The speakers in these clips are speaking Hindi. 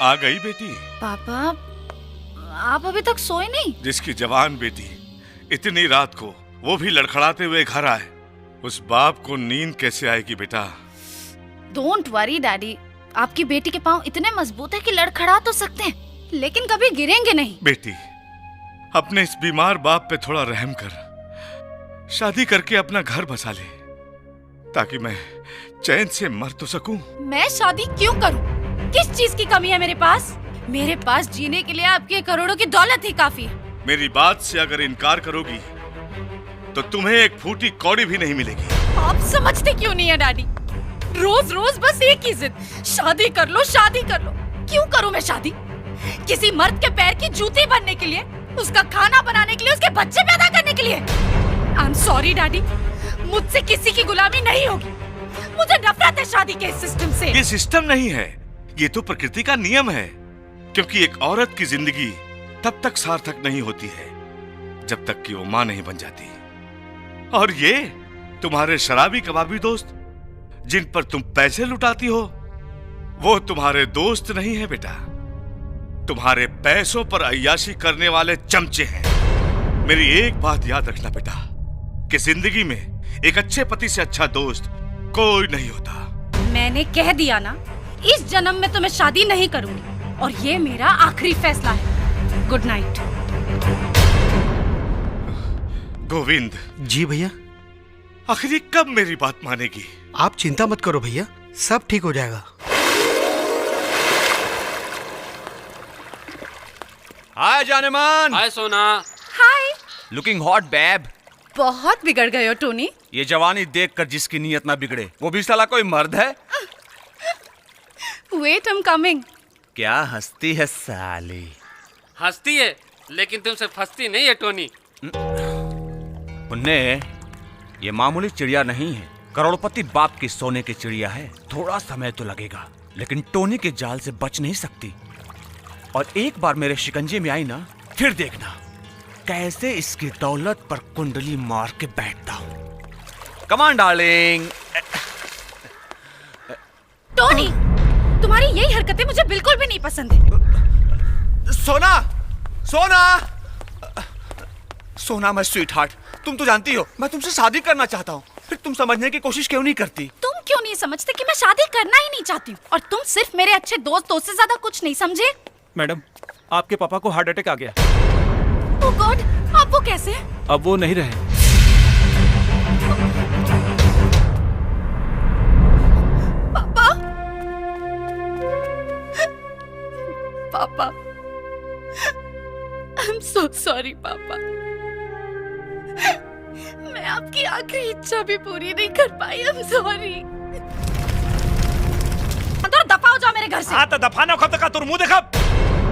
आ गई बेटी? पापा, आप अभी तक सोए नहीं? जिसकी जवान बेटी इतनी रात को, वो भी लड़खड़ाते हुए घर आए, उस बाप को नींद कैसे आएगी बेटा? डोंट वरी डैडी, आपकी बेटी के पाँव इतने मजबूत है कि लड़खड़ा तो सकते हैं, लेकिन कभी गिरेंगे नहीं। बेटी, अपने इस बीमार बाप पे थोड़ा रहम कर, शादी करके अपना घर बसा ले, ताकि मैं चैन से मर तो सकूं। मैं शादी क्यों करूं? किस चीज की कमी है मेरे पास? मेरे पास जीने के लिए आपके करोड़ों की दौलत ही काफी है। मेरी बात से अगर इनकार करोगी तो तुम्हें एक फूटी कौड़ी भी नहीं मिलेगी। आप समझते क्यों नहीं है डैडी? रोज रोज बस एक ही जिद, शादी कर लो, शादी कर लो। क्यों करूं मैं शादी? किसी मर्द के पैर की जूती बनने के लिए, उसका खाना बनाने के लिए, उसके बच्चे पैदा करने के लिए? आई एम सॉरी डैडी, मुझसे किसी की गुलामी नहीं होगी। मुझे नफरत है शादी के सिस्टम से। ये सिस्टम नहीं है, ये तो प्रकृति का नियम है। क्योंकि एक औरत की जिंदगी तब तक सार्थक नहीं होती है जब तक कि वो मां नहीं बन जाती। और ये तुम्हारे शराबी कबाबी दोस्त जिन पर तुम पैसे लुटाती हो, वो तुम्हारे दोस्त नहीं है बेटा, तुम्हारे पैसों पर अय्याशी करने वाले चमचे हैं। मेरी एक बात याद रखना बेटा, कि जिंदगी में एक अच्छे पति से अच्छा दोस्त कोई नहीं होता। मैंने कह दिया ना, इस जन्म में तो मैं शादी नहीं करूंगी, और ये मेरा आखिरी फैसला है। Good night. गोविंद जी भैया। आखिर कब मेरी बात मानेगी? आप चिंता मत करो भैया, सब ठीक हो जाएगा। हाय जानेमान। हाय सोना। हाय। Looking hot babe. बहुत बिगड़ गए हो टोनी। ये जवानी देखकर जिसकी नीयत ना बिगड़े, वो भी साला कोई मर्द है? Wait, I am coming. क्या हंसती है साली? हंसती है लेकिन तुमसे फंसती नहीं है टोनी। उन्ने, ये मामूली चिड़िया नहीं है, करोड़पति बाप की सोने की चिड़िया है। थोड़ा समय तो लगेगा, लेकिन टोनी के जाल से बच नहीं सकती। और एक बार मेरे शिकंजे में आई ना, फिर देखना कैसे इसकी दौलत पर कुंडली मार के बैठता हूँ। Come on darling. टोनी, तुम्हारी यही हरकतें मुझे बिल्कुल भी नहीं पसंद है। सोना, सोना, सोना मैं स्वीट हार्ट, तुम तो जानती हो मैं तुमसे शादी करना चाहता हूँ, फिर तुम समझने की कोशिश क्यों नहीं करती? तुम क्यों नहीं समझते कि मैं शादी करना ही नहीं चाहती हूँ, और तुम सिर्फ मेरे अच्छे दोस्तों से ज्यादा कुछ नहीं समझे? मैडम, आपके पापा को हार्ट अटैक आ गया। ओह गॉड, अब वो कैसे? अब वो नहीं रहे। पापा, पापा, आई एम सो सॉरी पापा। मैं आपकी आखिरी इच्छा भी पूरी नहीं कर पाई। I am sorry. तो दफा हो जाओ मेरे घर से। हाँ तो दफा ना खब तक तुर मुंह देखा।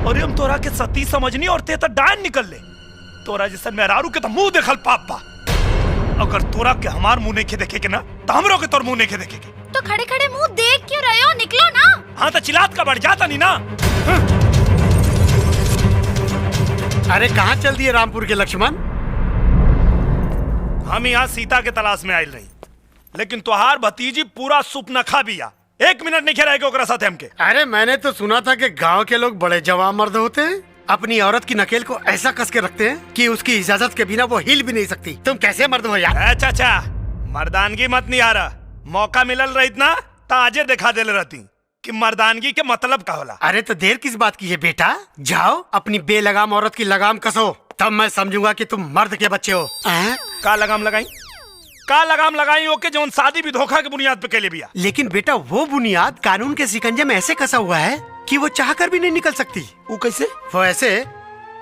और हम तोरा के सती समझनी और ते तो डायन निकल ले। तोरा जैसे मेहरारू के तो मुंह देखल पापा। अगर तोरा के हमार मुंह नहीं देखे के ना, तो हमरो के तोर मुंह नहीं देखे के। तो खड़े खड़े मुंह देख क्यों रहे हो? निकलो ना। हाँ तो चिल्लात का बढ़ जाता नहीं ना। अरे कहाँ चल दिए रामपुर के लक्ष्मण? हम यहाँ सीता के तलाश में आयल रही, लेकिन तुहार भतीजी पूरा सुपना खा बिया। एक मिनट नहीं खेराएगा ओकरा साथ हमके। अरे मैंने तो सुना था कि गांव के लोग बड़े जवान मर्द होते हैं, अपनी औरत की नकेल को ऐसा कस के रखते हैं कि उसकी इजाजत के बिना वो हिल भी नहीं सकती। तुम कैसे मर्द हो यार? अच्छा अच्छा, मर्दानगी मत नहीं आ रहा। मौका मिलल रही ना तो आजे दिखा देले रहती कि मर्दानगी के मतलब का होला। अरे तो देर किस बात की है बेटा, जाओ अपनी बेलगाम औरत की लगाम कसो, तब मैं समझूंगा कि तुम मर्द के बच्चे हो। का लगाम लगाई? का लगाम लगाई ओके जोन शादी भी धोखा के बुनियाद पे केले बिया। लेकिन बेटा वो बुनियाद कानून के शिकंजे में ऐसे कसा हुआ है कि वो चाह कर भी नहीं निकल सकती। वो कैसे? वो ऐसे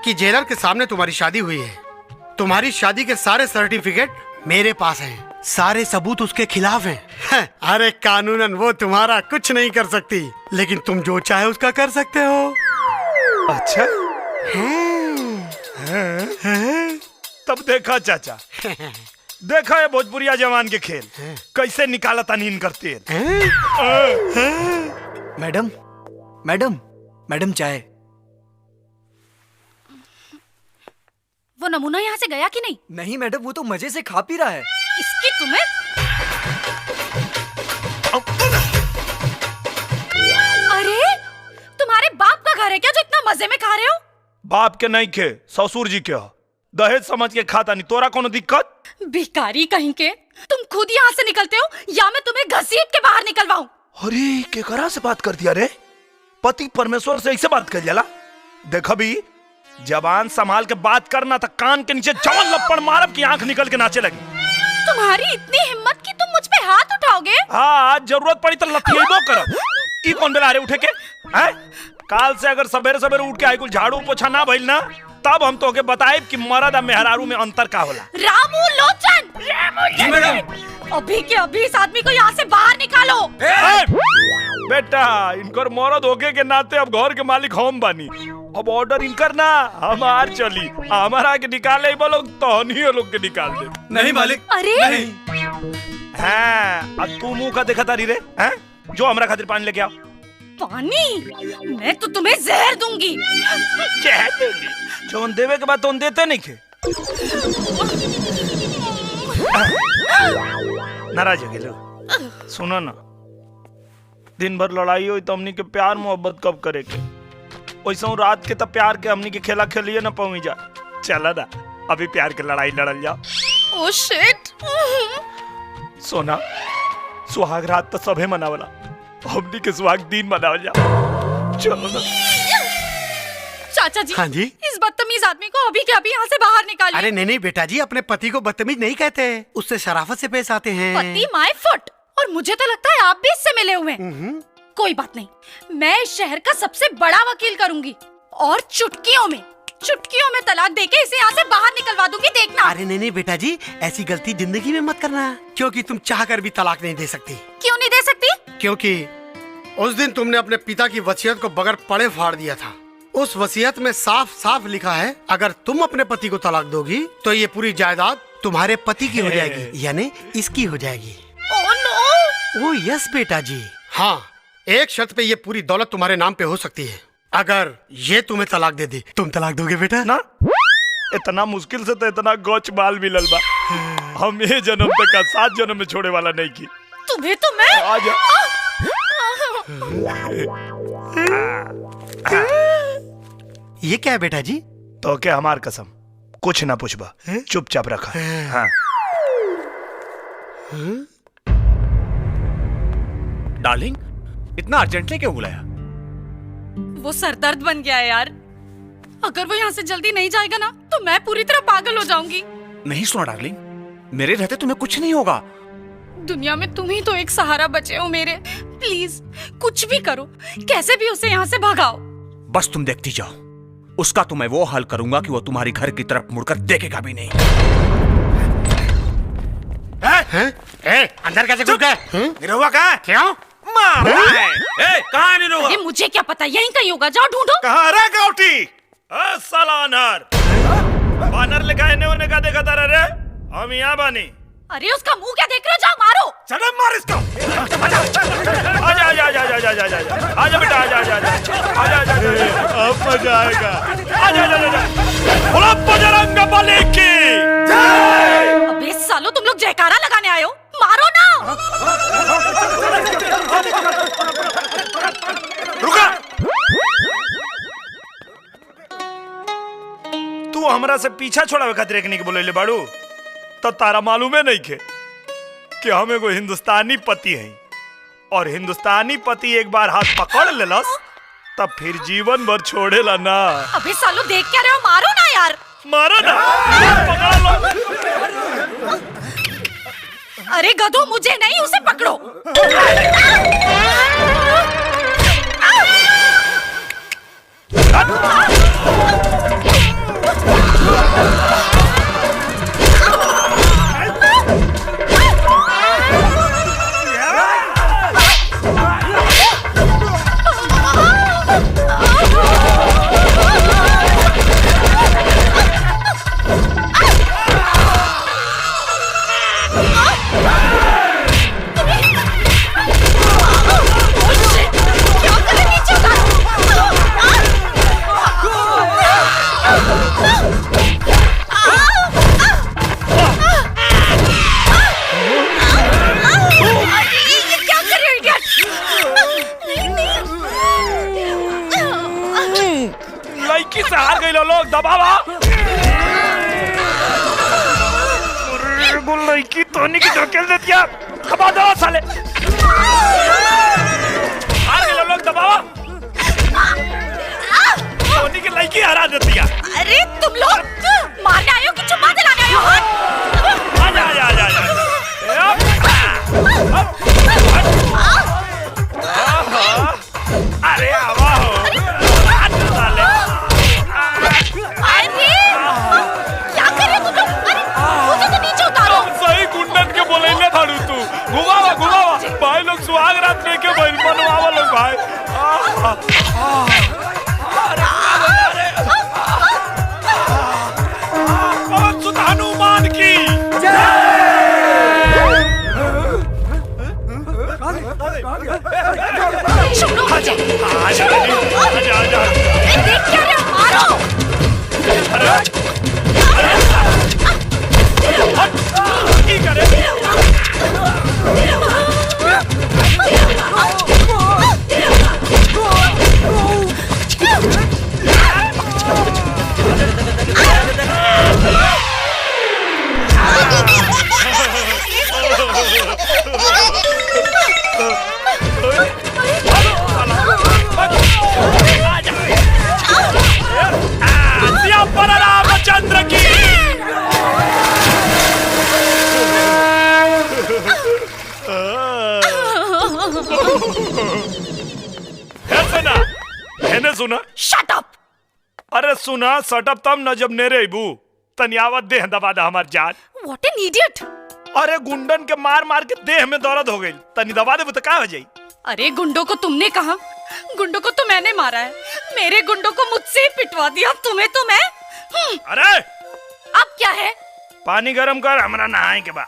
कि जेलर के सामने तुम्हारी शादी हुई है, तुम्हारी शादी के सारे सर्टिफिकेट मेरे पास हैं, सारे सबूत उसके खिलाफ हैं। अरे कानूनन वो तुम्हारा कुछ नहीं कर सकती, लेकिन तुम जो चाहे उसका कर सकते हो। अच्छा तब देखा चाचा, देखा है भोजपुरिया जवान के खेल कैसे निकाला तनीन करते हैं। मैडम, मैडम, मैडम चाय। वो नमूना यहाँ से गया कि नहीं? नहीं मैडम, वो तो मजे से खा पी रहा है। इसकी तुम्हें अरे तुम्हारे बाप मजे में खा रहे हो? बाप के नहीं खे, ससुर जी के हो। दहेज समझ के खाता नहीं, तोरा कोनो दिक्कत? भिखारी कहीं के, तुम खुद यहाँ से निकलते हो या मैं तुम्हें घसीट के बाहर निकलवाऊं? अरे केकरा से बात कर दिया रे? पति परमेश्वर से ऐसे बात कर जाला? देख अभी जबान संभाल के बात करना था, कान के नीचे जवन लपड़ मारब की आंख निकल के नाचे लगी। तुम्हारी इतनी हिम्मत कि तुम मुझ पे हाथ उठाओगे? हाँ, जरूरत पड़ी तो लथियेबो करब। ई कौन बेला रे उठे के? हैं? काल से अगर सवेरे सवेरे उठ के आई कुल झाड़ू पोछा ना भइल ना, तब हम तोके बताएब कि मर्द आ मेहरारू में अंतर का होला। रामू लोचन! जी मैडम। अभी के अभी इस आदमी को यहाँ से बाहर निकालो। बेटा, इनकर मर्द होके के नाते अब घर के मालिक हम बानी। अब ऑर्डर इनकर ना हमार चली, हमारा के निकाले ही बोलो तो नहीं लोग के निकाल दे। नहीं मालिक। अरे हाँ, अब तू मुंह का देखा तारी रे? हैं? जो हमरा खातिर पानी लेके आओ। पानी? मैं तो तुम्हें जहर दूंगी। क्या देगी? जो देवे के बाद तो देते नहीं खे। नाराज हो गए। सुनो ना, दिन भर लड़ाई हुई तो हमनी के प्यार मोहब्बत कब करे के? वैसे रात के तब प्यार के हमनी के खेला खेलिए ना पहुंच जा। चला ना, अभी प्यार के लड़ाई लड़ल जाओ। Oh shit. सोना, सुहाग रात तो सभे मनावला, हमनी के सुहाग दिन मनावल जाओ। चलो ना। चाचा जी, हाँ जी? इस बदतमीज आदमी को अभी के अभी यहाँ से बाहर निकालिए। अरे नहीं बेटा जी, अपने पति को बदतमीज नहीं कहते, उससे शराफत से पेश आते हैं। पति माय फुट। और मुझे तो लगता है आप भी इससे मिले हुए हैं। कोई बात नहीं, मैं इस शहर का सबसे बड़ा वकील करूंगी और चुटकियों में तलाक देके इसे यहाँ से बाहर निकलवा दूंगी, देखना। अरे नहीं बेटा जी, ऐसी गलती जिंदगी में मत करना, क्योंकि तुम चाहकर भी तलाक नहीं दे सकती। क्यों नहीं दे सकती? क्योंकि उस दिन तुमने अपने पिता की वसीयत को बगैर पढ़े फाड़ दिया था। उस वसीयत में साफ साफ लिखा है, अगर तुम अपने पति को तलाक दोगी तो ये पूरी जायदाद तुम्हारे पति की हो जाएगी, यानी इसकी हो जाएगी। Oh no! ओह यस बेटा जी, हाँ, एक शर्त पे ये पूरी दौलत तुम्हारे नाम पे हो सकती है। अगर ये तुम्हें तलाक दे दी, तुम तलाक दोगे बेटा? ना, इतना मुश्किल से तो इतना गौच बाल मिलल बा, हम ये जन्म तक 7 जन्म में छोड़े वाला नहीं की। तुम्हें तो मैं आजा। ये क्या है बेटा जी? तो क्या हमार कसम, कुछ ना पूछबा, चुपचाप रखा। हाँ। डार्लिंग, इतना अर्जेंटली क्यों बुलाया? वो सरदर्द बन गया है यार। अगर वो यहाँ से जल्दी नहीं जाएगा ना तो मैं पूरी तरह पागल हो जाऊंगी। नहीं सुना डार्लिंग, मेरे रहते तुम्हें कुछ नहीं होगा। दुनिया में तुम ही तो एक सहारा बचे हो मेरे। प्लीज कुछ भी करो, कैसे भी उसे यहाँ से भगाओ। बस तुम देखती जाओ, उसका तो मैं वो हाल करूंगा कि वो तुम्हारी घर की तरफ मुड़कर देखेगा भी नहीं। अंदर कैसे घुस गए? निरहुआ कहाँ है? क्यों? कहाँ है निरहुआ? अरे मुझे क्या पता, यहीं कहीं होगा, जाओ ढूंढो। कहाँ रे गाउटी? साला अनार, बानर लिखा है ने का देखा तारा रे? हम यहाँ बानी। अरे उसका मुंह क्या देख रहे हो, जाओ मारो। चलो मार इसको। आजा आजा आजा आजा आजा आजा आजा बेटा, आजा आजा आजा आजा आजा, अब मजा आएगा। आजा आजा आजा, बोलो बजरंग बली की जय। अबे सालो, तुम लोग जयकारा लगाने आए हो, मारो ना। रुका, तू हमरा से पीछा छोड़ावे खातिर एकनी के बोले बाड़ू, तो तारा मालूम है नहीं के कि हम एगो हिंदुस्तानी पति हैं, और हिंदुस्तानी पति एक बार हाथ पकड़ लेलस तब फिर जीवन भर छोड़ेला ना। अबे सालो, देख क्या रहे हो, मारो ना यार। मारो ना, पकड़ लो। अरे गधो, मुझे नहीं, उसे पकड़ो। से हार गई लोग, दबावा। लड़की टोनी की धकेल देती है, दबा दो साले। हार गई लोग, दबावा। टोनी की लड़की हरा देती है। अरे तुम लोग मारने आए हो कि चुम्मा दिलाने आए हो? आजा आजा आजा आजा। अरे आवा हो साले। अरे क्या कर रहे हो तुम लोग? अरे मुझे तो नीचे उतारो। सही गुंडन के बोलेले थाड़ू तू। घुमावा घुमावा भाई लोग, सुहाग रात लेके भाई बनवावा लोग भाई। हनुमान की आजा आजा आजा आजा। देख क्या रहे हो? मारो। की करे? रामचंद्र की सुना मैंने सुना। Shut up. अरे सुना सटअप तब न जब नेरे इबू तनियावत देह दबा दा हमार जान। What an idiot. अरे गुंडन के मार मार के देह में दर्द हो गई, तनी दबा दे तो क्या हो जाई। अरे गुंडों को तुमने कहा, गुंडों को तो मैंने मारा है। मेरे गुंडों को मुझसे ही पिटवा दिया। अब तुम्हें तो मैं अरे अब क्या है? पानी गरम कर, हमरा नहाए के बाद।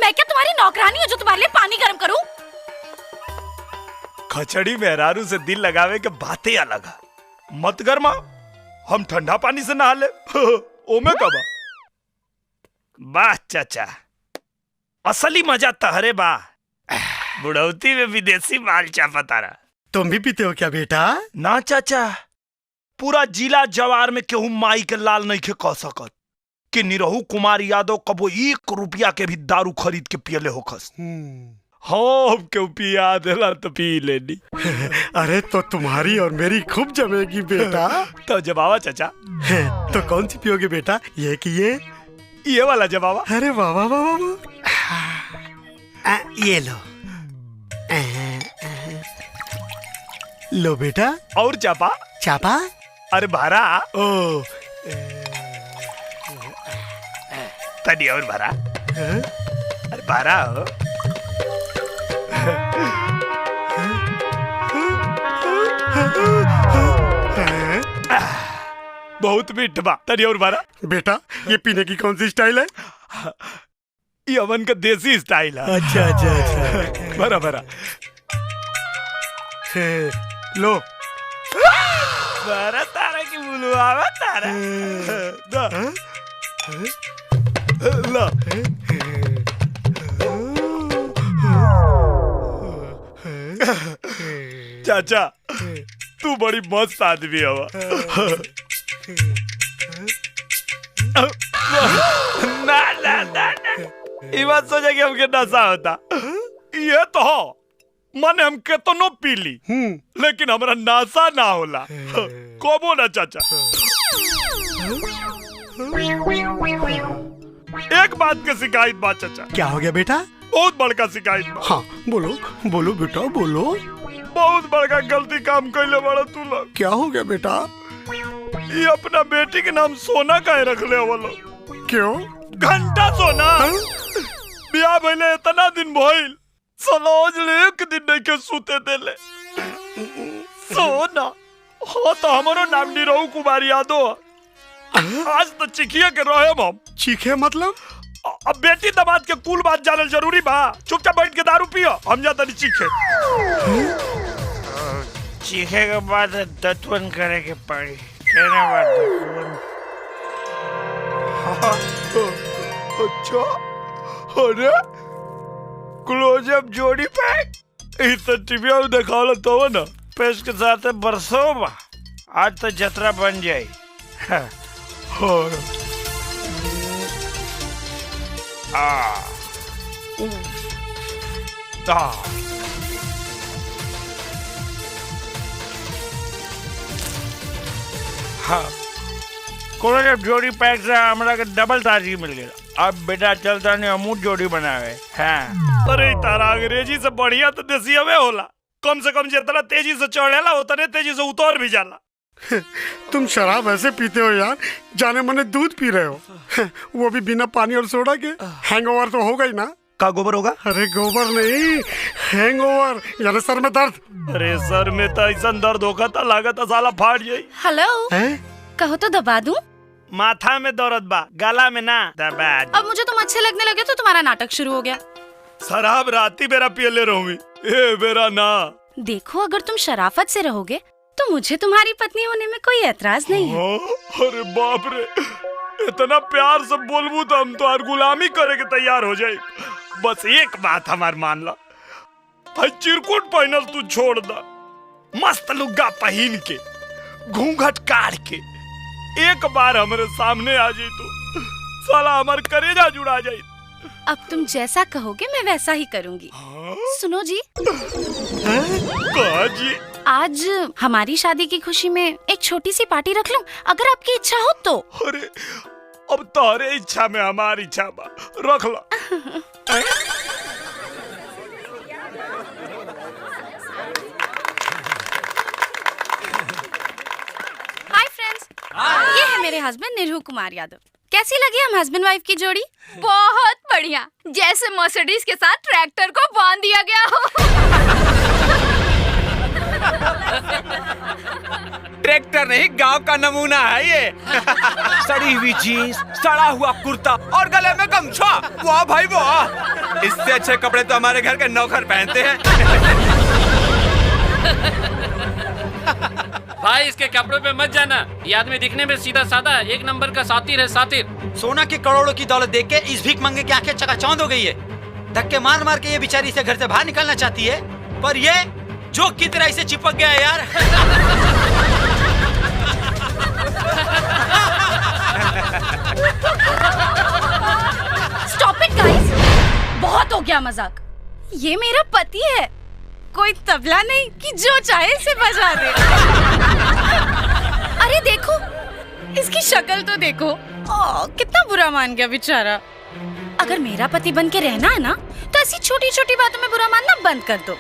मैं क्या तुम्हारी नौकरानी हूँ जो तुम्हारे लिए पानी गरम करूं? खचड़ी मेहरारू से दिल लगावे के बातें अलग है। मत गरमा, हम ठंडा पानी से नहा ले। ओमे कबा वाह चाचा, असली मजा तहरे बा। बुढ़ौती में विदेशी माल चापा तारा। तुम भी पीते हो क्या बेटा? ना चाचा, पूरा जिला जवार में केहू माई के लाल नहीं के कह सकत कि निरहू कुमार यादव कबो 1 रुपया के भी दारू खरीद के पियले होखस। हाँ क्यों पिया देला तो पी लेनी। अरे तो तुम्हारी और मेरी खूब जमेगी बेटा। तो जबावा चाचा। तो कौन सी पियोगे बेटा, ये कि ये वाला जबावा। अरे वाह वाह वाह वाह। ये लो। लो बेटा। और चापा? चापा? अरे भारा। ओ तनी और भारा। अरे भारा हो। बहुत मीठ बा, तनी और भारा। बेटा ये पीने की कौन सी स्टाइल है? ये अमन का देसी स्टाइल है। अच्छा अच्छा अच्छा। भरा भरा। लो। भरा तारा की बुलवावा तारा। ला। चाचा तू बड़ी मस्त आदमी है। ना ना ना ये बात सोचा कि हमके नशा होता। ये तो हो माने हम केतनो पी ली लेकिन हमरा नशा ना होला। कबो ना चाचा। एक बात के शिकायत बा चाचा। क्या हो गया बेटा? बहुत बड़का शिकायत बा। हाँ बोलो बोलो बेटा बोलो। बहुत बड़का गलती काम कैले बड़ा तू लोग। क्या हो गया बेटा? ये अपना बेटी के नाम सोना काहे रख ले वो लोग? क्यों? घंटा सोना। ब्याह भइले इतना दिन भइल सलोज ले एक दिन नहीं के सूते देले। सोना हो तो हमारो नाम निरहू कुमार यादव। आज तो चिखिए के रहे हम। चीखे मतलब? अब बेटी दमाद के कुल बात जानल जरूरी बा। चुपचाप बैठ के दारू पियो, हम जाता नहीं चीखे। चीखे के बाद दत्वन करे के पड़ी। कहने बाद अच्छा अरे क्लोजअप जोड़ी पैक इस टीवी में दिखावला तो ना पेश के साथ बरसों बा। आज तो जतरा बन जाए। हाँ, हो आ ऊ आ हाँ कोनो जब जोड़ी पैक से हमरा के डबल ताजी मिल गया। अब बेटा चलता ने अमूल जोड़ी बनावे। हाँ अरे तारा अंग्रेजी से बढ़िया तो देसी में होला। कम से कम जितना तेजी से चढ़ेला उतने तेजी से उतर भी जाला। तुम शराब ऐसे पीते हो यार, जाने मने दूध पी रहे हो। वो भी बिना पानी और सोडा के। हैंगओवर तो होगा ही ना। का गोबर होगा? अरे गोबर नहीं, हैंगओवर यानी सर में दर्द। अरे सर में तो ऐसा दर्द होगा तो लागत साला फाट जाई। हेलो, हैं? कहो तो दबा दूं? माथा में दर्द बा, गला में ना। दबा अब मुझे तुम अच्छे लगने लगे तो तुम्हारा नाटक शुरू हो गया। शराब राती बेरा पिए ले रहूंगी, ए बेरा ना। देखो अगर तुम शराफत से रहोगे तो मुझे तुम्हारी पत्नी होने में कोई ऐतराज नहीं है। अरे बाप रे, इतना प्यार से बोलबू तो हम तो हर गुलामी करे के तैयार हो जाए। बस एक बात हमार मान ला, चिरकुट पहनल तू छोड़ दा, मस्त लुग्गा पहन के घूंघट काट के एक बार हमारे सामने आ जाई तो साला हमार करेजा जुड़ा जाई। अब तुम जैसा कहोगे मैं वैसा ही करूंगी। सुनो जी, कहा जी? आज हमारी शादी की खुशी में एक छोटी सी पार्टी रख लूं, अगर आपकी इच्छा हो तो। अरे अब तारे इच्छा में हमारी इच्छा बा, रख ला। हाय फ्रेंड्स, ये है मेरे हस्बैंड निरहू कुमार यादव। कैसी लगी हम हस्बैंड वाइफ की जोड़ी? बहुत बढ़िया, जैसे मर्सिडीज के साथ ट्रैक्टर को बांध दिया गया हो। ट्रैक्टर नहीं, गांव का नमूना है ये। सड़ी हुई जीन्स, सड़ा हुआ कुर्ता और गले में गमछा, वाह भाई वाह। इससे अच्छे कपड़े तो हमारे घर के नौकर पहनते हैं। भाई इसके कपड़ों पे मत जाना, ये आदमी दिखने में सीधा साधा एक नंबर का सातिर है, सातिर। सोना के करोड़ों की दौलत देख के इस भीख मंगे की आंखें चकाचौंध हो गई है। धक्के मार मार के ये बेचारी इसे घर से बाहर निकालना चाहती है, पर ये जोक की तरह इसे चिपक गया है यार। स्टॉप इट गाइस, बहुत हो गया मजाक। ये मेरा पति है, कोई तबला नहीं कि जो चाहे इसे बजा दे। अरे देखो, इसकी शक्ल तो देखो, कितना बुरा मान गया बेचारा। अगर मेरा पति बन के रहना है ना तो ऐसी छोटी छोटी बातों में बुरा मानना बंद कर दो,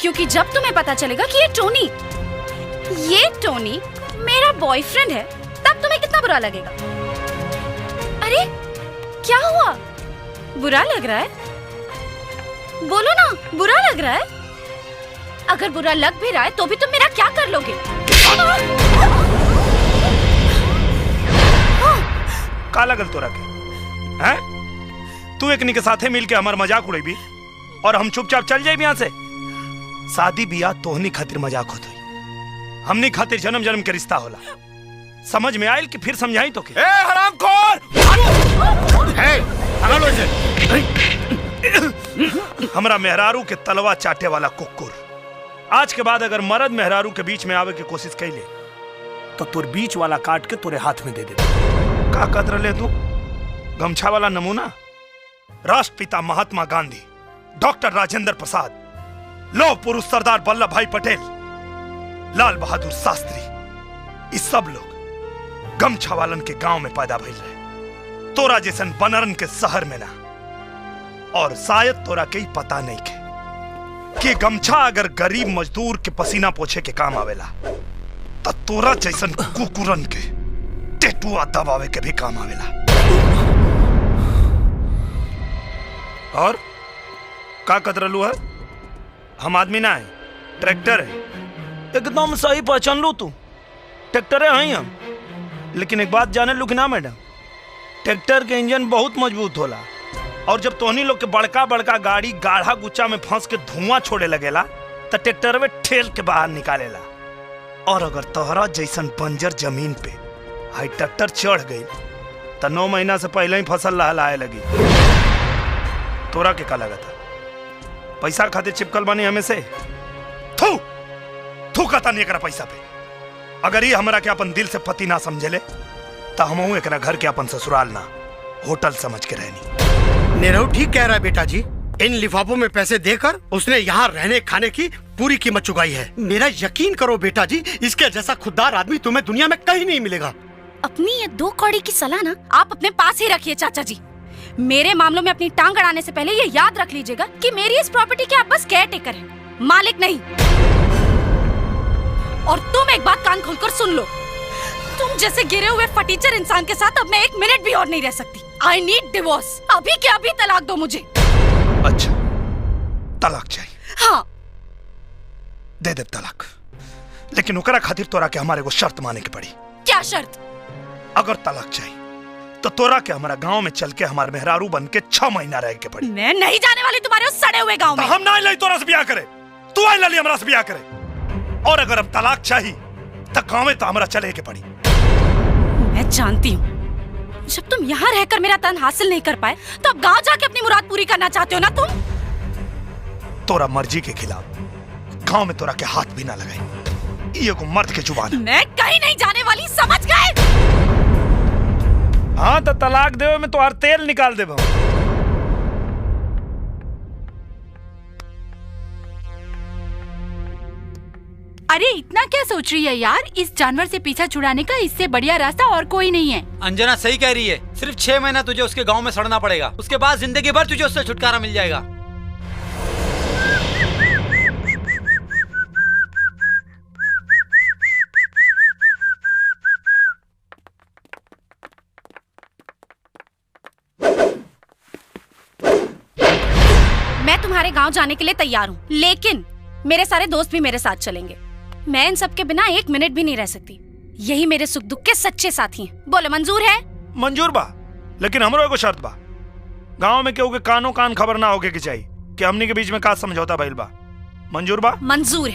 क्योंकि जब तुम्हें पता चलेगा कि ये टोनी मेरा बॉयफ्रेंड है, तब तुम्हें कितना बुरा लगेगा। अरे क्या हुआ, बुरा लग रहा है? बोलो ना, बुरा लग रहा है? अगर बुरा लग भी रहा है तो भी तुम मेरा क्या कर लोगे? का लगल तोरा के? हैं? तू एकनी के साथे मिल के हमार मजाक उड़ेबी और हम चुपचाप चल जाए यहाँ से? शादी बियाह तोहनी खातिर मजाक होत हुई, हमनी खातिर जन्म जन्म के रिश्ता होला। समझ में आयल कि फिर समझाई तो के? हरामखोर! हमरा मेहरारू के तलवा चाटे वाला कुकुर, आज के बाद अगर मर्द मेहरारू के बीच में आवे की कोशिश कैले तो तोर बीच वाला काट के तोरे हाथ में दे दे। का कदर ले तू? गमछा वाला नमूना? राष्ट्रपिता महात्मा गांधी, डॉक्टर राजेंद्र प्रसाद, लौह पुरुष सरदार वल्लभ भाई पटेल, लाल बहादुर शास्त्री, इस सब लोग गमछा वालन के गांव में पैदा भइल रहे। तोरा जैसन बनरन के शहर में ना। और शायद तोरा के पता नहीं के कि गमछा अगर गरीब मजदूर के पसीना पोछे के काम आवेला तो तोरा जैसन कुकुरन के टेटुआ दबावे के भी काम आवेला। और का कतरलू है? हम आदमी ना है, ट्रैक्टर है। एकदम सही पहचान लो तू, ट्रैक्टर है हम। लेकिन एक बात जाने लू कि ना मैडम, ट्रैक्टर के इंजन बहुत मजबूत होला और जब तोहनी लोग के बड़का बड़का गाड़ी गाढ़ा गुच्चा में फंस के धुआं छोड़े लगेला तो ट्रैक्टर में ठेल के बाहर निकालेला। और अगर तोहरा जैसन बंजर जमीन पे हाई ट्रैक्टर चढ़ गई तो 9 महीना से पहले ही फसल लहलाए लगी। तोरा के का लगा था? पैसा खातिर चिपकल बानी हमें से? थू कहता नहीं करा पैसा पे। अगर ये हमरा के अपन दिल से पति ना समझले तो हम एकरा घर के अपन ससुराल ना होटल समझ के रहनी। नीरव ठीक कह रहा है बेटा जी। इन लिफाफों में पैसे देकर उसने यहाँ रहने खाने की पूरी कीमत चुकाई है। मेरा यकीन करो बेटा जी, इसके जैसा खुददार आदमी तुम्हें दुनिया में कहीं नहीं मिलेगा। अपनी ये 2 कौड़ी की सलाह ना आप अपने पास ही रखिए चाचा जी। मेरे मामलों में अपनी टांग अड़ाने से पहले ये याद रख लीजिएगा कि मेरी इस प्रॉपर्टी के आप बस केयर टेकर हैं, मालिक नहीं। और तुम एक बात कान खोलकर सुन लो, तुम जैसे गिरे हुए फटीचर इंसान के साथ अब मैं 1 मिनट भी और नहीं रह सकती। आई नीड डिवोर्स, अभी के अभी तलाक दो मुझे। अच्छा, तलाक चाहिए? हाँ, दे दे तलाक, लेकिन ओकरा खातिर तोरा के हमारे को शर्त माने के पड़ी। क्या शर्त? अगर तलाक चाहिए तो तोरा के हमारा गांव में चल के हमारे मेहरारू बन के 6 महीना रह के पड़ी। मैं नहीं जाने वाली तुम्हारे उस सड़े हुए गांव में। हम ना लाई तोरा से ब्याह करे, तू आई ली हमरा से ब्याह करे। और अगर अब तलाक चाहिए तो गांव में तो हमारा चले के पड़ी। मैं जानती हूँ, जब तुम यहाँ रहकर मेरा तन हासिल नहीं कर पाए तो अब गांव जाके अपनी मुराद पूरी करना चाहते हो ना तुम? तोरा मर्जी के खिलाफ गांव में तोरा के हाथ भी ना लगाए। ये को मर्द के जुबान है। मैं कहीं नहीं जाने वाली, समझ गए? हाँ तो तलाक देवे में तो हर तेल निकाल देबो। अरे इतना क्या सोच रही है यार, इस जानवर से पीछा छुड़ाने का इससे बढ़िया रास्ता और कोई नहीं है। अंजना सही कह रही है, सिर्फ 6 महीना तुझे उसके गांव में सड़ना पड़ेगा, उसके बाद जिंदगी भर तुझे उससे छुटकारा मिल जाएगा। मैं तुम्हारे गांव जाने के लिए तैयार हूँ, लेकिन मेरे सारे दोस्त भी मेरे साथ चलेंगे। मैं इन सब के बिना 1 मिनट भी नहीं रह सकती। यही मेरे सुख दुख के सच्चे साथी हैं। बोलो मंजूर है? मंजूर बा, लेकिन हमरो एगो शर्त बा। गांव में केहू के कानो कान खबर ना होके के चाहिए कि हमनी के बीच में का समझौता भइल बा। मंजूर बा? मंजूर है।